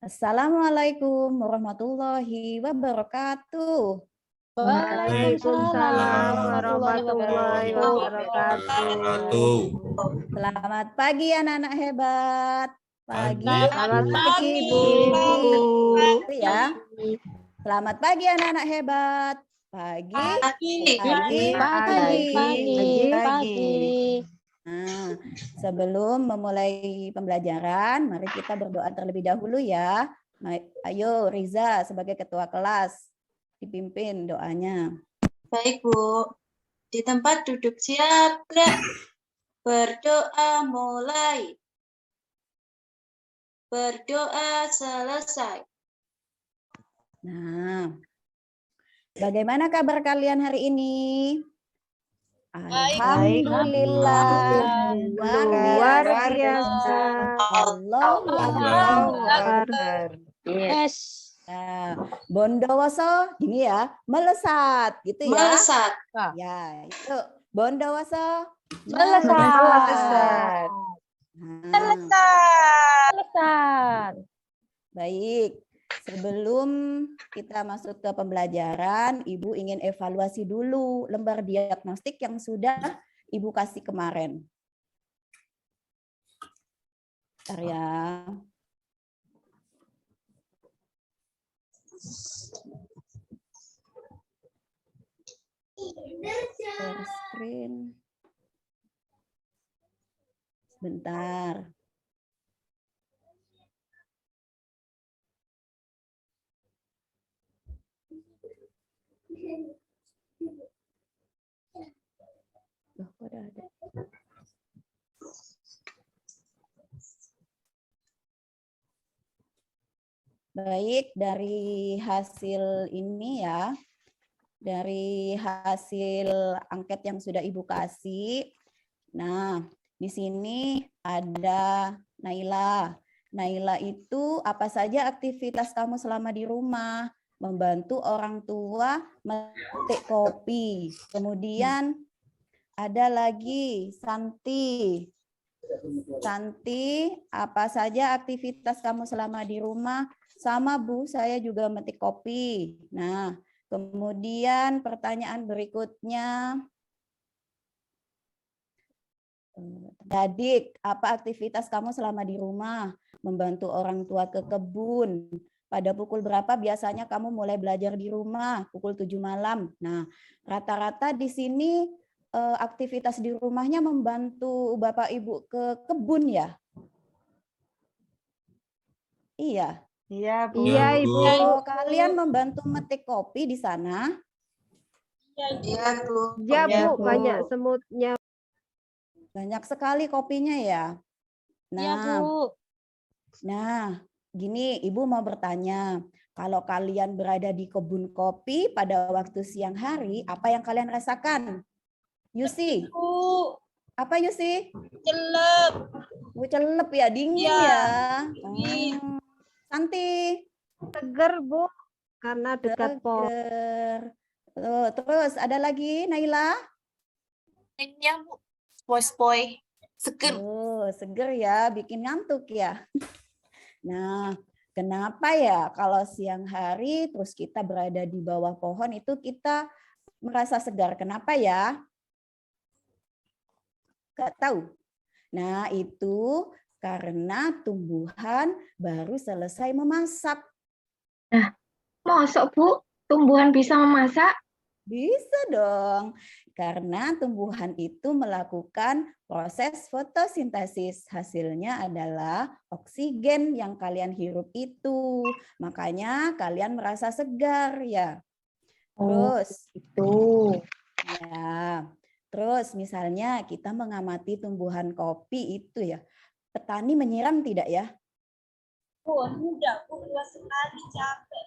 Assalamualaikum warahmatullahi wabarakatuh. Waalaikumsalam warahmatullahi wabarakatuh. Selamat pagi anak-anak hebat. Pagi. Selamat pagi, Ibu. Ya. Selamat pagi anak-anak hebat. Pagi. Nah, sebelum memulai pembelajaran, mari kita berdoa terlebih dahulu ya. Ayo Riza sebagai ketua kelas dipimpin doanya. Baik Bu, di tempat duduk siap, gerak. Berdoa mulai. Berdoa selesai. Nah, bagaimana kabar kalian hari ini? Alhamdulillah. Luar biasa. Allahu Akbar. Yes. Nah, Bondowoso gini ya, melesat gitu ya. Melesat. Ya, itu Bondowoso Melesat. Melesat. Baik. Sebelum kita masuk ke pembelajaran, Ibu ingin evaluasi dulu lembar diagnostik yang sudah Ibu kasih kemarin. Bentar ya. Share screen. Sebentar. Loh, kok udah ada? Baik, dari hasil ini ya, dari hasil angket yang sudah Ibu kasih. Nah, di sini ada Naila. Naila itu apa saja aktivitas kamu selama di rumah? Membantu orang tua metik kopi. Kemudian ada lagi Santi. Santi, apa saja aktivitas kamu selama di rumah? Sama Bu, saya juga metik kopi. Nah, kemudian pertanyaan berikutnya. Adik, apa aktivitas kamu selama di rumah? Membantu orang tua ke kebun. Pada pukul berapa biasanya kamu mulai belajar di rumah? Pukul 7 malam. Nah, rata-rata di sini aktivitas di rumahnya membantu Bapak Ibu ke kebun ya? Iya. Iya, Bu. Iya, Ibu. Kalau kalian membantu metik kopi di sana? Iya Bu. Iya, Bu. Banyak semutnya. Banyak sekali kopinya ya. Nah, gini Ibu mau bertanya. Kalau kalian berada di kebun kopi pada waktu siang hari, apa yang kalian rasakan? Yusi? Apa Yusi? Celep. Celep ya, dingin ya. Santi? Seger, Bu. Karena dekat pohon. Terus ada lagi Naila? Ini yang spoi-spoi. Seger. Seger ya, bikin ngantuk ya. Nah, kenapa ya kalau siang hari terus kita berada di bawah pohon itu kita merasa segar? Kenapa ya? Nggak tahu. Nah, itu karena tumbuhan baru selesai memasak. Nah, masuk Bu, tumbuhan bisa memasak? Bisa dong, karena tumbuhan itu melakukan proses fotosintesis. Hasilnya adalah oksigen yang kalian hirup itu. Makanya kalian merasa segar ya. Terus itu. Ya. Terus misalnya kita mengamati tumbuhan kopi itu ya. Petani menyiram tidak ya? Enggak, luas sekali, capek.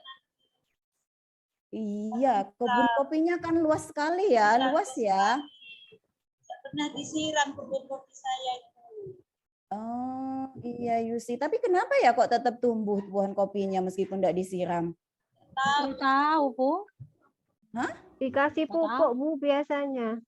Iya, kebun kopinya kan luas sekali ya, luas ya. Tidak pernah disiram kebun kopi saya itu. Oh iya Yusi, tapi kenapa ya kok tetap tumbuh pohon kopinya meskipun tidak disiram? Tahu, Bu. Hah? Dikasih pupuk, Bu, biasanya.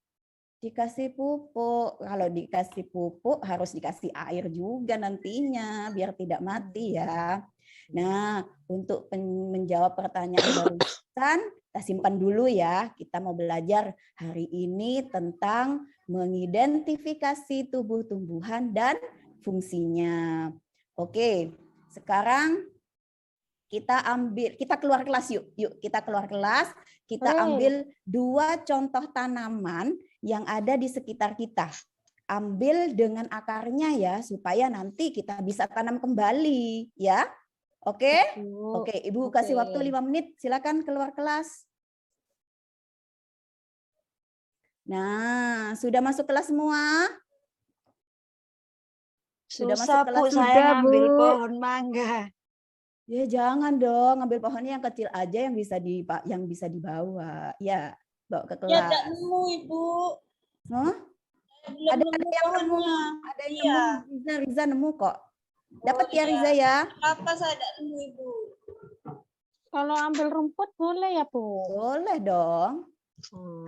Dikasih pupuk. Kalau dikasih pupuk harus dikasih air juga nantinya biar tidak mati ya. Nah, untuk menjawab pertanyaan barusan, kita simpan dulu ya. Kita mau belajar hari ini tentang mengidentifikasi tubuh tumbuhan dan fungsinya. Oke, sekarang kita keluar kelas yuk. Yuk, kita keluar kelas. Kita ambil 2 contoh tanaman yang ada di sekitar kita. Ambil dengan akarnya ya, supaya nanti kita bisa tanam kembali ya. Oke? Oke, Ibu kasih waktu 5 menit. Silakan keluar kelas. Nah, sudah masuk kelas semua? Sudah Susah, masuk kelas Bu, semua? saya ngambil Bu. pohon mangga. Ya jangan dong, ambil pohonnya yang kecil aja yang bisa dibawa. Ya, bawa ke Ya, kelas. tidak nemu, Ibu. Hah? Belum Ada nemu yang nemu, pohonnya. ada yang Iya. nemu. Riza nemu kok. Dapat ya iya. Riza ya? Apa saya tidak nemu, Ibu? Kalau ambil rumput boleh ya, Bu? Boleh dong.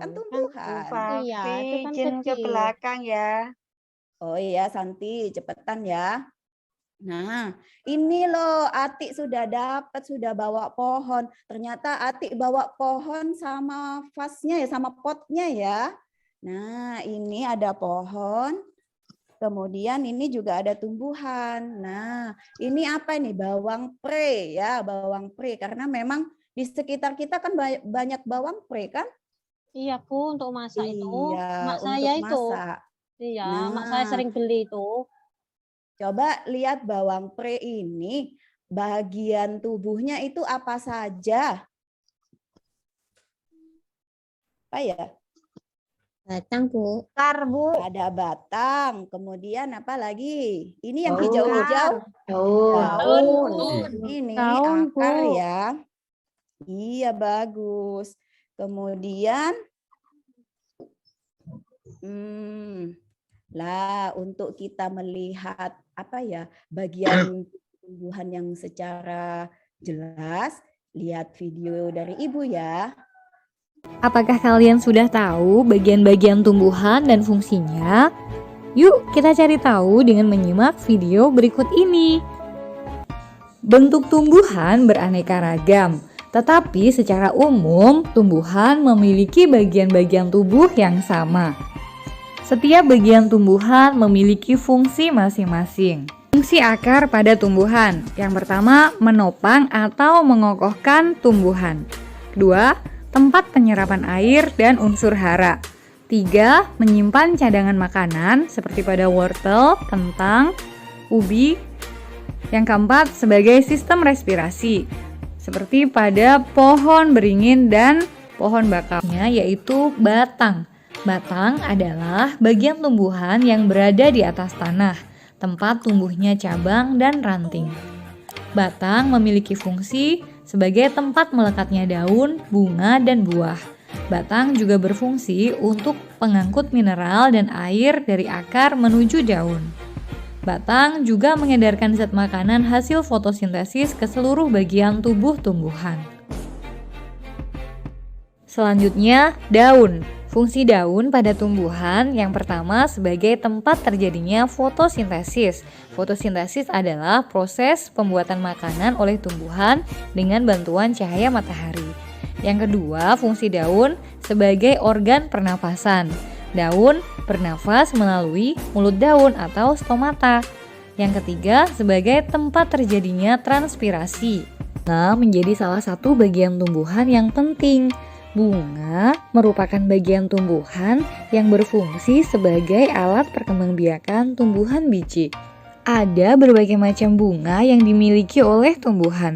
Kan Bu tumbuhan. Fafi, Iya, itu kan izin ke kecil. belakang ya. Oh iya, Santi, cepetan ya. Nah, ini loh Atik sudah dapat, sudah bawa pohon. Ternyata Atik bawa pohon sama vasnya ya, sama potnya ya. Nah, ini ada pohon. Kemudian ini juga ada tumbuhan. Nah, ini apa ini? Bawang pre ya, bawang pre. Karena memang di sekitar kita kan banyak bawang pre kan? Iya, Bu, untuk masak itu. Iya, Mak untuk saya itu. masak. Iya, mak Nah. saya sering beli itu. Coba lihat bawang pre ini, bagian tubuhnya itu apa saja? Apa ya? Batang, Bu. Akar, Bu. Ada batang, kemudian apa lagi? Ini yang Daun. hijau-hijau. Daun. Ini Daun, akar Bu. ya. Iya, bagus. Kemudian, lah untuk kita melihat apa ya bagian tumbuhan yang secara jelas, lihat video dari Ibu ya. Apakah kalian sudah tahu bagian-bagian tumbuhan dan fungsinya? Yuk kita cari tahu dengan menyimak video berikut ini. Bentuk tumbuhan beraneka ragam, tetapi secara umum tumbuhan memiliki bagian-bagian tubuh yang sama. Setiap bagian tumbuhan memiliki fungsi masing-masing. Fungsi akar pada tumbuhan. Yang pertama, menopang atau mengokohkan tumbuhan. Kedua, tempat penyerapan air dan unsur hara. 3. Menyimpan cadangan makanan seperti pada wortel, kentang, ubi. Yang keempat, sebagai sistem respirasi seperti pada pohon beringin dan pohon bakalnya yaitu batang. Batang adalah bagian tumbuhan yang berada di atas tanah, tempat tumbuhnya cabang dan ranting. Batang memiliki fungsi sebagai tempat melekatnya daun, bunga, dan buah. Batang juga berfungsi untuk pengangkut mineral dan air dari akar menuju daun. Batang juga mengedarkan zat makanan hasil fotosintesis ke seluruh bagian tubuh tumbuhan. Selanjutnya, daun. Fungsi daun pada tumbuhan yang pertama sebagai tempat terjadinya fotosintesis. Fotosintesis adalah proses pembuatan makanan oleh tumbuhan dengan bantuan cahaya matahari. Yang kedua, fungsi daun sebagai organ pernafasan. Daun bernafas melalui mulut daun atau stomata. Yang ketiga, sebagai tempat terjadinya transpirasi. Nah, menjadi salah satu bagian tumbuhan yang penting. Bunga merupakan bagian tumbuhan yang berfungsi sebagai alat perkembangbiakan tumbuhan biji. Ada berbagai macam bunga yang dimiliki oleh tumbuhan.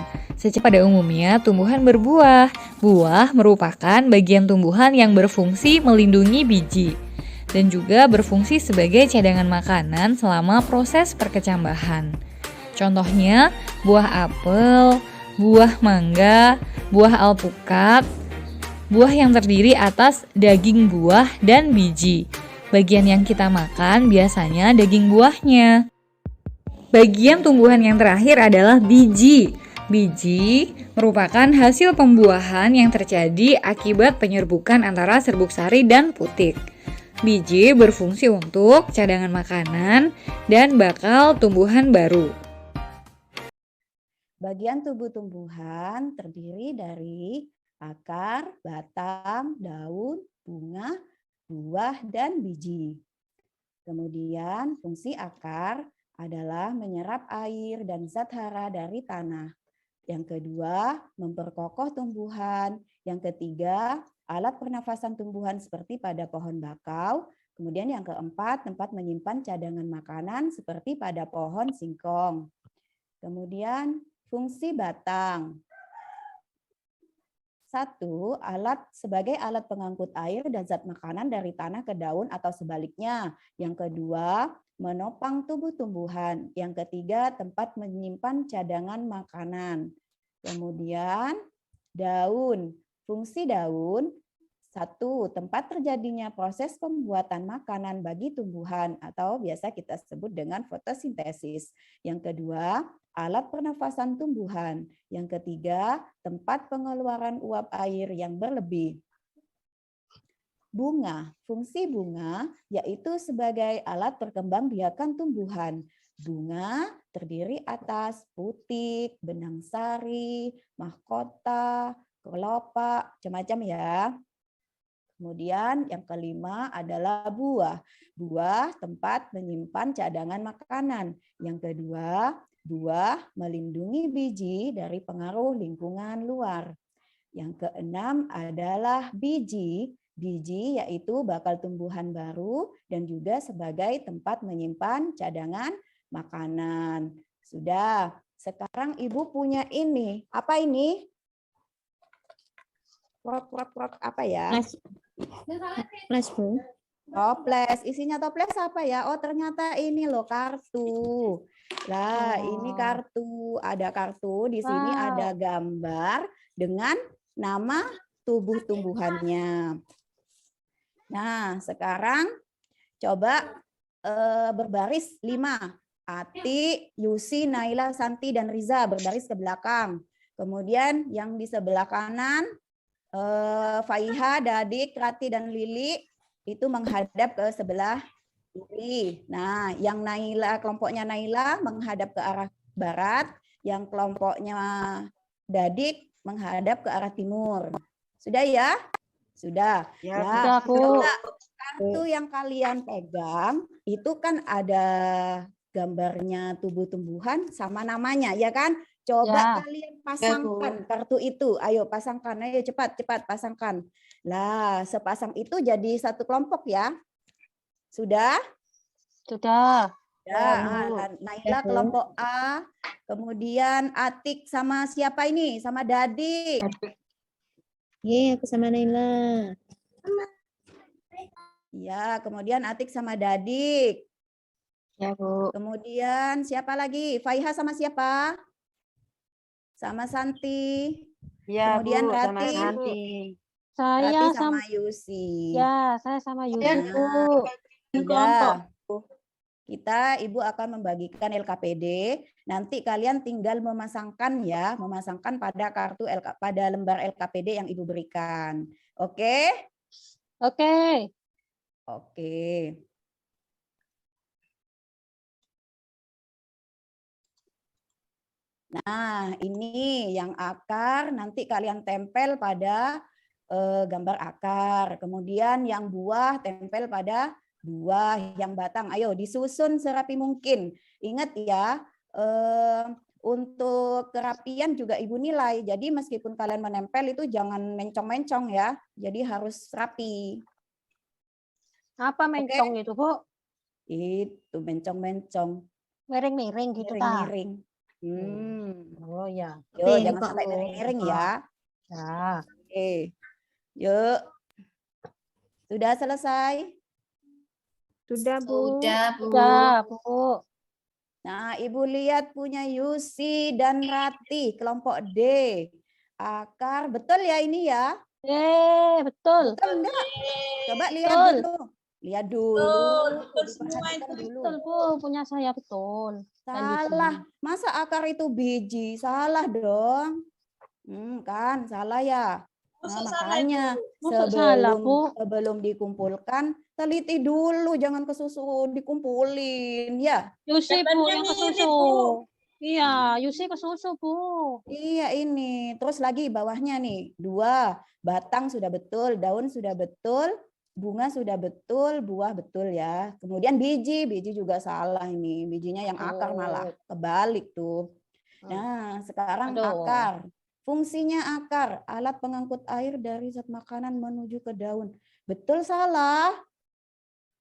Pada umumnya, tumbuhan berbuah. Buah merupakan bagian tumbuhan yang berfungsi melindungi biji dan juga berfungsi sebagai cadangan makanan selama proses perkecambahan. Contohnya, buah apel, buah mangga, buah alpukat, buah yang terdiri atas daging buah dan biji. Bagian yang kita makan biasanya daging buahnya. Bagian tumbuhan yang terakhir adalah biji. Biji merupakan hasil pembuahan yang terjadi akibat penyerbukan antara serbuk sari dan putik. Biji berfungsi untuk cadangan makanan dan bakal tumbuhan baru. Bagian tubuh tumbuhan terdiri dari akar, batang, daun, bunga, buah, dan biji. Kemudian fungsi akar adalah menyerap air dan zat hara dari tanah. Yang kedua, memperkokoh tumbuhan. Yang ketiga, alat pernafasan tumbuhan seperti pada pohon bakau. Kemudian yang keempat, tempat menyimpan cadangan makanan seperti pada pohon singkong. Kemudian fungsi batang. 1. Sebagai alat pengangkut air dan zat makanan dari tanah ke daun atau sebaliknya. Yang kedua, menopang tubuh tumbuhan. Yang ketiga, tempat menyimpan cadangan makanan. Kemudian daun. Fungsi daun. 1. Tempat terjadinya proses pembuatan makanan bagi tumbuhan atau biasa kita sebut dengan fotosintesis. Yang kedua, alat pernafasan tumbuhan. Yang ketiga, tempat pengeluaran uap air yang berlebih. Bunga. Fungsi bunga yaitu sebagai alat perkembangbiakan tumbuhan. Bunga terdiri atas putik, benang sari, mahkota, kelopak, macam-macam ya. Kemudian yang kelima adalah buah. Buah tempat menyimpan cadangan makanan. Yang kedua, buah melindungi biji dari pengaruh lingkungan luar. Yang keenam adalah biji. Biji yaitu bakal tumbuhan baru dan juga sebagai tempat menyimpan cadangan makanan. Sudah. Sekarang Ibu punya ini. Apa ini? Prok, apa ya? Flash, Bu. Toples. Isinya toples apa ya? Oh, ternyata ini loh kartu. Lah, ini kartu. Ada kartu. Di sini ada gambar dengan nama tumbuh-tumbuhannya. Nah, sekarang coba berbaris 5. Ati, Yusi, Naila, Santi, dan Riza berbaris ke belakang. Kemudian yang di sebelah kanan, Faiha, Dadik, Rati, dan Lili itu menghadap ke sebelah kiri. Nah, yang Naila, kelompoknya Naila menghadap ke arah barat, yang kelompoknya Dadik menghadap ke arah timur. Sudah ya? Sudah. Ya, Nah, Bu. kartu yang kalian pegang itu kan ada gambarnya tubuh tumbuhan sama namanya, ya kan? Coba kalian pasangkan kartu itu. Ayo pasangkan. Ayo cepat pasangkan. Lah, sepasang itu jadi satu kelompok ya. Sudah? Sudah. Ya, Naila kelompok A. Kemudian Atik sama siapa ini? Sama Dadi. Iya, aku sama Naila. Ya, kemudian Atik sama Dadik. Ya, Bu. Kemudian siapa lagi? Faiha sama siapa? Sama Santi. Ya, Kemudian Bu, sama Rati. Santi. Rati Saya sama Yusi. Ya, saya sama Yusi. Nah, Kelompok. sudah. Ibu akan membagikan LKPD. Nanti kalian tinggal memasangkan ya, memasangkan pada pada lembar LKPD yang Ibu berikan. Oke? Oke. Oke. Nah, ini yang akar nanti kalian tempel pada gambar akar. Kemudian yang buah tempel pada buah, yang batang. Ayo disusun serapi mungkin. Ingat ya, untuk kerapian juga Ibu nilai. Jadi meskipun kalian menempel itu jangan mencong-mencong ya. Jadi harus rapi. Apa mencong itu, Bu? Itu mencong-mencong. Miring-miring gitu kan? Miring-miring. Oh ya. Yo, jangan sampai miring-miring ya. Ya. Oke. Yuk. Sudah selesai? Sudah, Bu. Sudah, Bu. Nah, Ibu lihat punya Yusi dan Rati, kelompok D. Akar, betul ya ini ya? Betul. Betul enggak? Coba lihat Betul. dulu. Lihat dulu. Betul semua itu. Diperhatikan dulu. Betul, Bu. Punya saya betul. Salah. Masa akar itu biji? Salah dong. Kan salah ya. Nah, makanya salah, Bu? sebelum dikumpulkan, teliti dulu, jangan kesusu dikumpulin ya. Yusi, Bu, yang kesusu. Iya, Yusi ke susu, Bu. Iya ini. Terus lagi bawahnya nih. 2. Batang sudah betul, daun sudah betul, bunga sudah betul, buah betul ya. Kemudian biji juga salah ini. Bijinya yang akar malah. Kebalik tuh. Nah, sekarang Aduh. akar. Fungsinya akar, alat pengangkut air dari zat makanan menuju ke daun. Betul salah?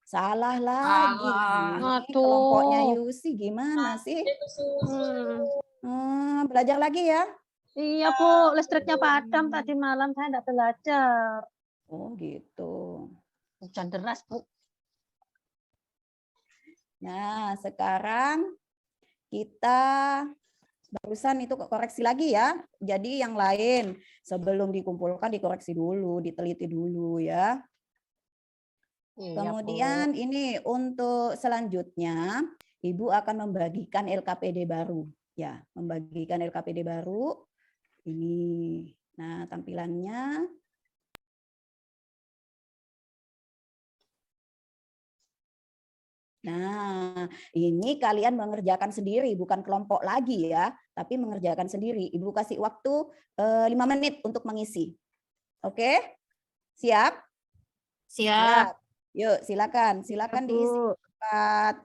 Salah lagi. Ini Aduh. kelompoknya Yusi gimana sih? Itu susu. Belajar lagi ya. Iya, Bu. Listriknya padam tadi malam. Saya enggak belajar. Oh gitu. Hujan deras, Bu. Nah, sekarang kita barusan itu koreksi lagi ya. Jadi yang lain sebelum dikumpulkan dikoreksi dulu, diteliti dulu ya. Iya, Kemudian ini untuk selanjutnya Ibu akan membagikan LKPD baru ya, membagikan LKPD baru. Ini. Nah, tampilannya Nah, ini kalian mengerjakan sendiri, bukan kelompok lagi ya, tapi mengerjakan sendiri. Ibu kasih waktu 5 menit untuk mengisi. Oke? Siap? Siap. Yuk, silakan. Silakan diisi Bu. cepat.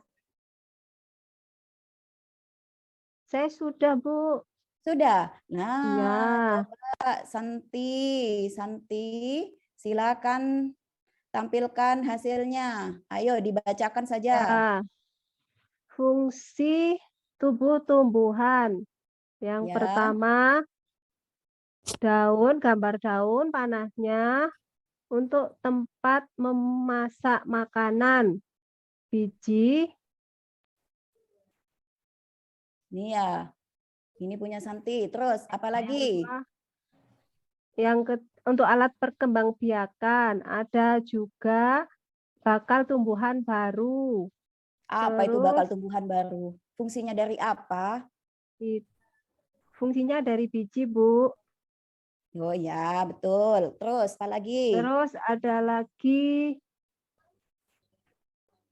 Saya sudah, Bu. Sudah? Ya. Nah, coba Santi, silakan tampilkan hasilnya. Ayo dibacakan saja. Ya. Fungsi tubuh tumbuhan. Yang Ya. pertama, daun, gambar daun, panahnya untuk tempat memasak makanan. Biji, Ini ya. Ini punya Santi. Terus apa lagi? untuk alat perkembangbiakan. Ada juga bakal tumbuhan baru. Apa itu bakal Terus- tumbuhan baru? Fungsinya dari apa? Fungsinya dari biji, Bu. Oh ya, betul. Terus apa lagi? Terus ada lagi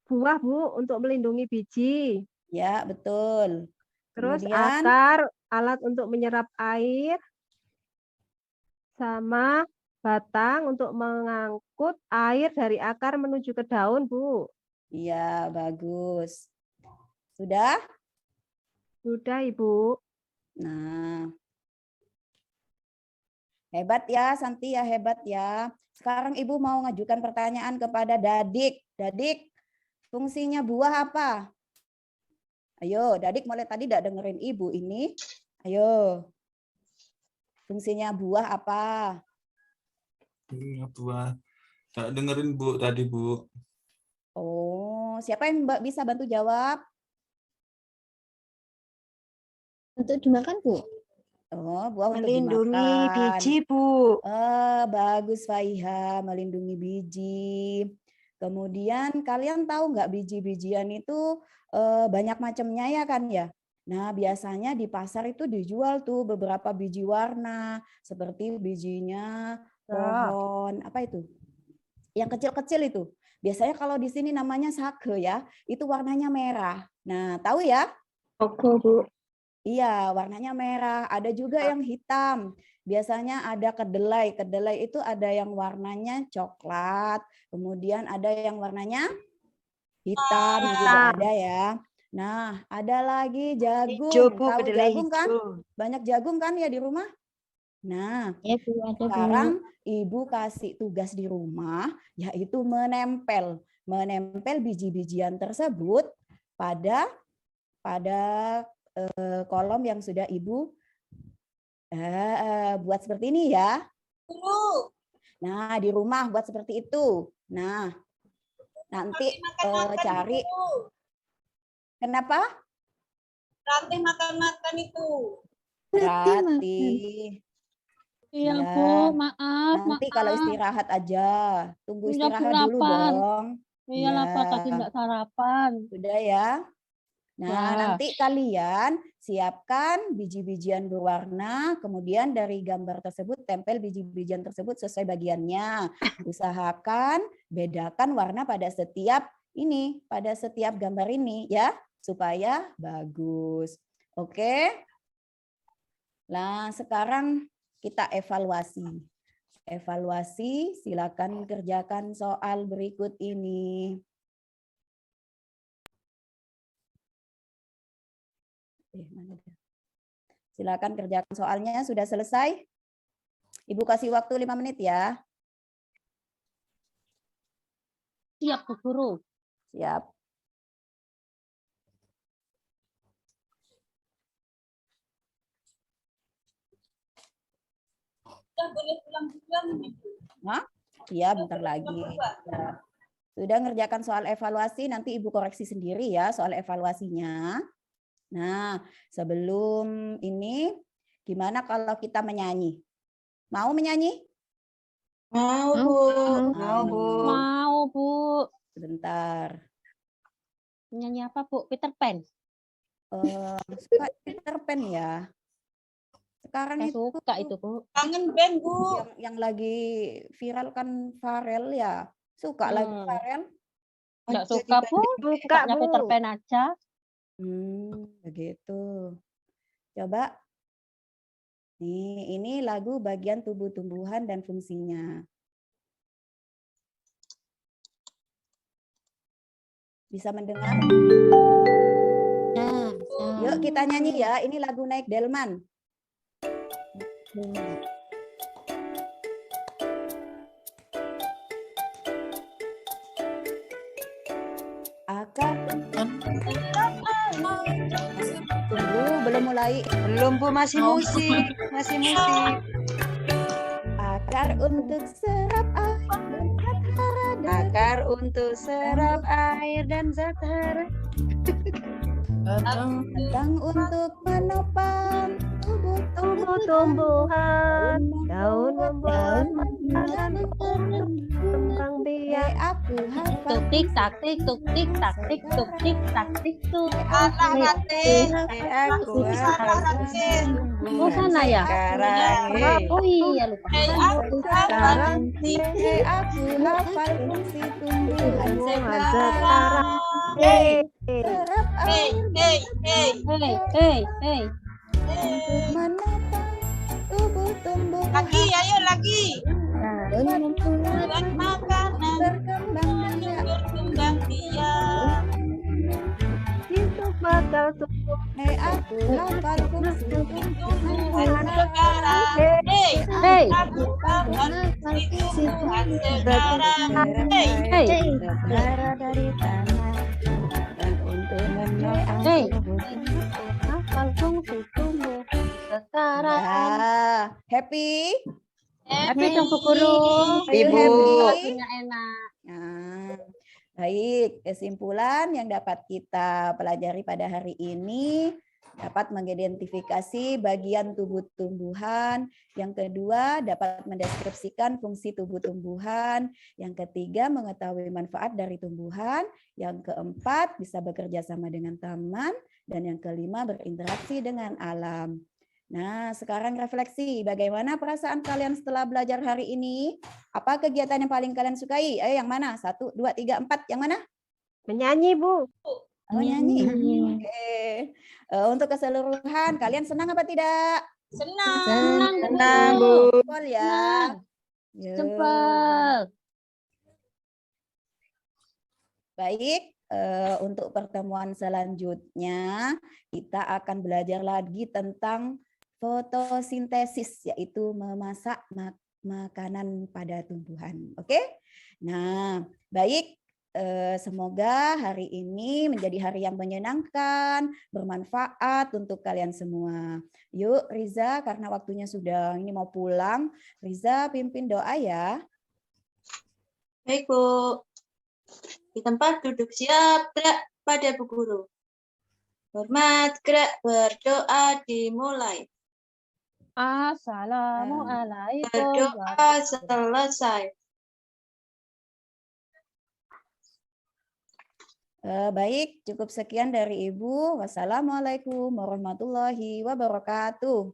buah, Bu, untuk melindungi biji. Ya, betul. Terus Kemudian akar, alat untuk menyerap air. Sama batang untuk mengangkut air dari akar menuju ke daun, Bu. iya, bagus. Sudah? Sudah, Ibu. Nah. Hebat ya, Santi ya, hebat ya. Sekarang Ibu mau ngajukan pertanyaan kepada Dadik. Dadik, fungsinya buah apa? Ayo, Dadik mulai tadi tidak dengerin Ibu ini. Ayo. Fungsinya buah apa? Buah. Tak dengerin Bu tadi, Bu. Oh, siapa yang bisa bantu jawab? Untuk dimakan, Bu. Oh, buah untuk Melindungi dimakan. biji, Bu. Bagus Faiha, melindungi biji. Kemudian kalian tahu nggak biji-bijian itu banyak macamnya ya kan ya? Nah, biasanya di pasar itu dijual tuh beberapa biji warna, seperti bijinya pohon, apa itu? Yang kecil-kecil itu. Biasanya kalau di sini namanya sage ya, itu warnanya merah. Nah, tahu ya? Oke, Bu. Iya, warnanya merah. Ada juga yang hitam. Biasanya ada kedelai. Kedelai itu ada yang warnanya coklat, kemudian ada yang warnanya hitam juga ada ya. Nah, ada lagi jagung. Hijau, Bu. Tahu Kedelai jagung kan? hijau. Banyak jagung kan ya di rumah? Nah, Ya, Bu, ada, Bu. sekarang Ibu kasih tugas di rumah, yaitu menempel biji-bijian tersebut pada kolom yang sudah Ibu buat seperti ini ya. Guru, Nah, di rumah buat seperti itu. Nah, nanti makan-makan cari. itu. Kenapa? Rantai makan-makan itu. Rati. Iya, Ya. Bu. Maaf, Nanti kalau istirahat aja. Tunggu Iya, Bu, istirahat dulu lapar. dong. Iya, lapar tadi Ya. enggak sarapan. Sudah ya. Nah, Ya. nanti kalian siapkan biji-bijian berwarna, kemudian dari gambar tersebut tempel biji-bijian tersebut sesuai bagiannya. Usahakan bedakan warna pada setiap gambar ini ya, supaya bagus. Oke. Nah, sekarang kita evaluasi. Evaluasi, silakan kerjakan soal berikut ini. Mana dia? Silakan kerjakan soalnya, sudah selesai? Ibu kasih waktu 5 menit ya. Siap, Bu Guru. Siap. Sudah boleh pulang duluan nih, Bu. Iya, bentar lagi. Ya. Sudah ngerjakan soal evaluasi, nanti Ibu koreksi sendiri ya soal evaluasinya. Nah, sebelum ini, gimana kalau kita menyanyi? Mau menyanyi? Mau, Bu. Mau, Bu. Mau, Bu. Sebentar. Nyanyi apa, Bu? Peter Pan. Suka Peter Pan ya. Sekarang Saya itu suka itu, Bu. Kangen band, Bu. yang lagi viral kan Farel ya. Suka lagu Farel? Nggak suka, Bu. Suka, Sukanya Peter Bu. Pan aja. Begitu. Coba. Nih, ini lagu bagian tubuh tumbuhan dan fungsinya. Bisa mendengar? Yuk kita nyanyi ya. Ini lagu Naik Delman. Akar. Tunggu, belum mulai. Belum, Bu, masih musik. Masih musik. Akar untuk serap air dan zat hara dan Akar untuk serap air dan zat hara. batang untuk menopang Tumbuh-tumbuhan, daun-daun, kembang biak. aku hafal Tuk tik tak tik tuk tik tak tik tuk tik tak tik tuk. Hati. Aku Hati. Oh, sana ya? sekarang. Oh iya, lupa. Aku Sekarang aku hafal fungsi tumbuhan sekarang. serap Hey, air hey, hey. Hey, hey, hey. menopang tubuh-tumbuhan Lagi, ayo lagi. Dan makanan berkembang biak. berkembang biak. Hidup bakal tumbuh. Aku hafal fungsi Tumbuhan sekarang. Hey, Hey, aku hafal fungsi tumbuhan sekarang. Hey, hey, darah dari tanah dan untuk menopang Hey. Hafal fungsi tumbuh. sekarang. Ya, happy? Happy dong, Bu Guru. Ayo, Ibu. happy? Lagunya enak. Nah, baik, kesimpulan yang dapat kita pelajari pada hari ini dapat mengidentifikasi bagian tubuh tumbuhan. Yang kedua, dapat mendeskripsikan fungsi tubuh tumbuhan. Yang ketiga, mengetahui manfaat dari tumbuhan. Yang keempat, bisa bekerja sama dengan teman. Dan yang kelima, berinteraksi dengan alam. Nah, sekarang refleksi. Bagaimana perasaan kalian setelah belajar hari ini? Apa kegiatan yang paling kalian sukai? Ayo, yang mana? 1, 2, 3, 4. Yang mana? Menyanyi, Bu. Oh, nyanyi. Oke. Untuk keseluruhan, kalian senang apa tidak? senang. Senang, Bu. Jempol ya. Yuk. Jempol. Baik, untuk pertemuan selanjutnya kita akan belajar lagi tentang fotosintesis, yaitu memasak makanan pada tumbuhan. Oke? Nah, baik. Semoga hari ini menjadi hari yang menyenangkan, bermanfaat untuk kalian semua. Yuk, Riza, karena waktunya sudah ini mau pulang, Riza pimpin doa ya. Baik, Bu. Di tempat duduk siap, gerak pada Bu Guru. Hormat, gerak, berdoa dimulai. Assalamualaikum. Berdoa selesai. Baik, cukup sekian dari Ibu. Wassalamualaikum warahmatullahi wabarakatuh.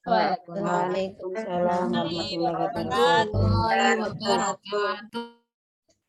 Waalaikumsalam. Waalaikumsalam warahmatullahi wabarakatuh. Warahmatullahi wabarakatuh.